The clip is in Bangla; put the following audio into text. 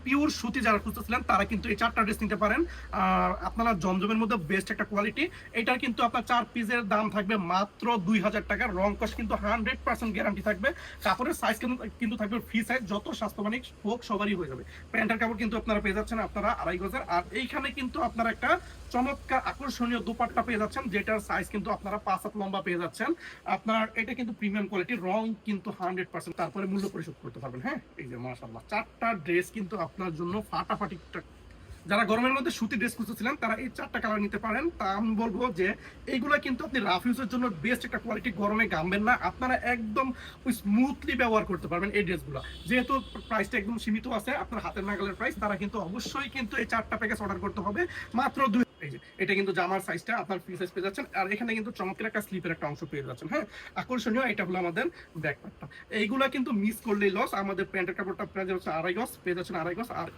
পিওর সুতি যারা খুঁজতেছিলেন তারা কিন্তু এই 4টা ড্রেস নিতে পারেন। আর আপনারা জমজমের মধ্যে বেস্ট একটা কোয়ালিটি। এটার কিন্তু আপনার 4 পিসের দাম থাকবে মাত্র 2000 টাকা। রং কস কিন্তু 100% গ্যারান্টি থাকবে। কাপড়ের সাইজ কিন্তু থাকবে ফ্রি সাইজ, যত স্বাস্থ্যবানিক হোক সবারই হয়ে যাবে। প্যান্টের কাপড় কিন্তু আপনারা পেয়ে যাচ্ছেন আপনারা 2.5 গজের। আর এইখানে কিন্তু আপনারা একটা চমৎকার আকর্ষণীয় দুপাট্টা পেয়ে যাচ্ছেন, যেটার সাইজ কিন্তু আপনারা 5 হাত লম্বা পেয়ে যাচ্ছেন। আপনার এটা কিন্তু প্রিমিয়াম কোয়ালিটি, রং কিন্তু 100%। তারপরে মূল্য পরিশোধ করতে পারবেন। হ্যাঁ, এই যে মাশাআল্লাহ 4টা ড্রেস কিন্তু আপনার জন্য ফাটাফাটি। যারা গরমের মধ্যে সুতি ড্রেস খুঁজতেছিলেন তারা এই 4টা কালার নিতে পারেন। তা আমি বলবো যে এইগুলা কিন্তু আপনি রাফ ইউজের জন্য বেস্ট একটা কোয়ালিটি, গরমে গামবেন না, আপনারা একদম স্মুথলি ব্যবহার করতে পারবেন এই ড্রেসগুলো। যেহেতু প্রাইসটা একদম সীমিত আছে, আপনার হাতের নাগালের প্রাইস, তারা কিন্তু অবশ্যই কিন্তু এই 4টা প্যাকেজ অর্ডার করতে হবে মাত্র 2। এই যে এটা কিন্তু জামার সাইজটা আপনার ফ্রি সাইজ পেয়ে যাচ্ছেন। আর এখানে কিন্তু চমৎকার একটা স্লিপের একটা অংশ পেয়ে যাচ্ছেন। হ্যাঁ, আকর্ষণীয় এটা হলো আমাদের ব্যাক পার্টটা। এইগুলা কিন্তু মিস করলেই লস। আমাদের প্যান্টের কাপড়টা পেয়ে যাচ্ছে 2.5 গজ, পেয়ে যাচ্ছেন 2.5 গজ। আর